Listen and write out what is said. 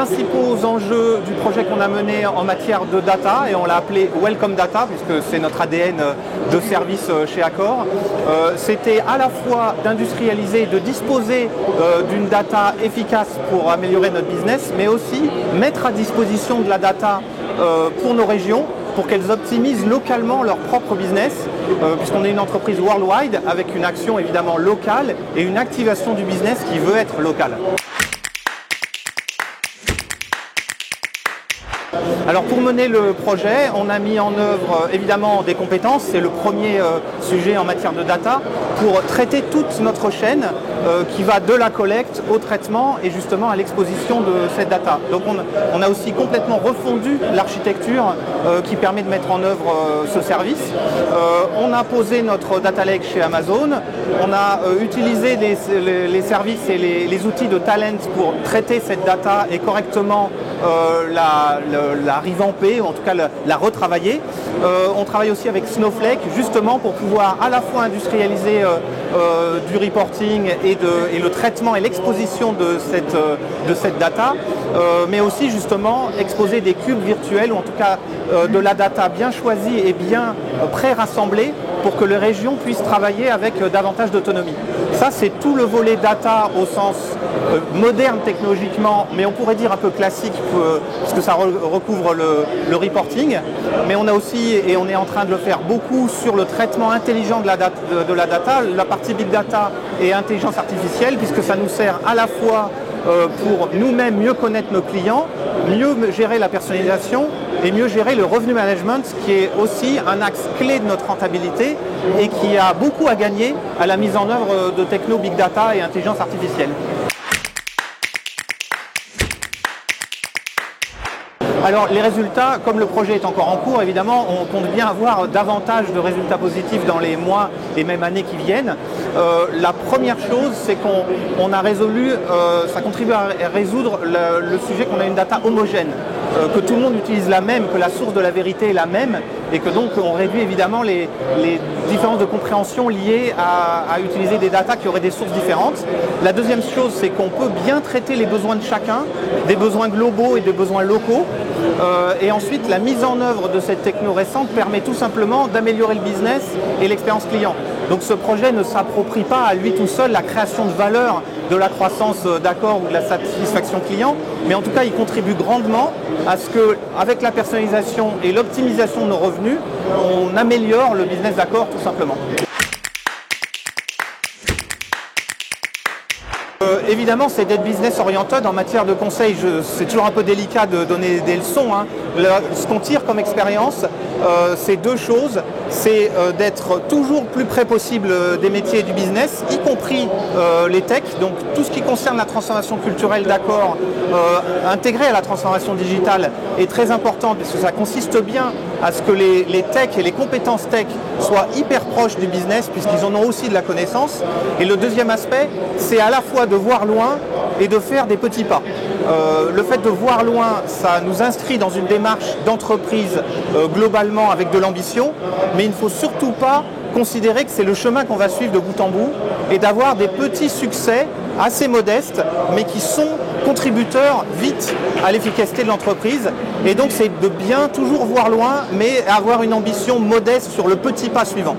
principaux enjeux du projet qu'on a mené en matière de data, et on l'a appelé Welcome Data, puisque c'est notre ADN de service chez Accor, c'était à la fois d'industrialiser, de disposer d'une data efficace pour améliorer notre business, mais aussi mettre à disposition de la data pour nos régions, pour qu'elles optimisent localement leur propre business, puisqu'on est une entreprise worldwide avec une action évidemment locale et une activation du business qui veut être locale. Alors pour mener le projet, on a mis en œuvre évidemment des compétences, c'est le premier sujet en matière de data, pour traiter toute notre chaîne qui va de la collecte au traitement et justement à l'exposition de cette data. Donc on a aussi complètement refondu l'architecture qui permet de mettre en œuvre ce service. On a posé notre data lake chez Amazon, on a utilisé les services et les outils de talent pour traiter cette data et correctement la revamper, ou en tout cas la retravailler. On travaille aussi avec Snowflake justement pour pouvoir à la fois industrialiser du reporting et le traitement et l'exposition de cette data, mais aussi justement exposer des cubes virtuels ou en tout cas de la data bien choisie et bien pré-rassemblée pour que les régions puissent travailler avec davantage d'autonomie. Ça, c'est tout le volet data au sens moderne technologiquement, mais on pourrait dire un peu classique parce que ça recouvre le reporting. Mais on a aussi, et on est en train de le faire beaucoup, sur le traitement intelligent de la data, la partie big data et intelligence artificielle, puisque ça nous sert à la fois pour nous-mêmes mieux connaître nos clients, mieux gérer la personnalisation et mieux gérer le revenu management, qui est aussi un axe clé de notre rentabilité et qui a beaucoup à gagner à la mise en œuvre de techno big data et intelligence artificielle. Alors les résultats, comme le projet est encore en cours, évidemment, on compte bien avoir davantage de résultats positifs dans les mois et même années qui viennent. La première chose, c'est qu'on a résolu, ça contribue à résoudre le sujet qu'on a une data homogène, que tout le monde utilise la même, que la source de la vérité est la même, et que donc on réduit évidemment les différences de compréhension liées à utiliser des datas qui auraient des sources différentes. La deuxième chose, c'est qu'on peut bien traiter les besoins de chacun, des besoins globaux et des besoins locaux. Et ensuite, la mise en œuvre de cette techno récente permet tout simplement d'améliorer le business et l'expérience client. Donc ce projet ne s'approprie pas à lui tout seul la création de valeur de la croissance d'Accor ou de la satisfaction client, mais en tout cas il contribue grandement à ce qu'avec la personnalisation et l'optimisation de nos revenus, on améliore le business d'Accor tout simplement. Évidemment, c'est d'être business oriented en matière de conseil. C'est toujours un peu délicat de donner des leçons. Ce qu'on tire comme expérience, c'est deux choses. C'est d'être toujours plus près possible des métiers et du business, y compris les techs. Donc tout ce qui concerne la transformation culturelle d'Accor, intégrée à la transformation digitale, est très important parce que ça consiste bien à ce que les techs et les compétences tech soient hyper proches du business puisqu'ils en ont aussi de la connaissance. Et le deuxième aspect, c'est à la fois de voir loin et de faire des petits pas. Le fait de voir loin, ça nous inscrit dans une démarche d'entreprise globalement avec de l'ambition, mais il ne faut surtout pas considérer que c'est le chemin qu'on va suivre de bout en bout et d'avoir des petits succès assez modestes, mais qui sont contributeurs vite à l'efficacité de l'entreprise. Et donc c'est de bien toujours voir loin, mais avoir une ambition modeste sur le petit pas suivant.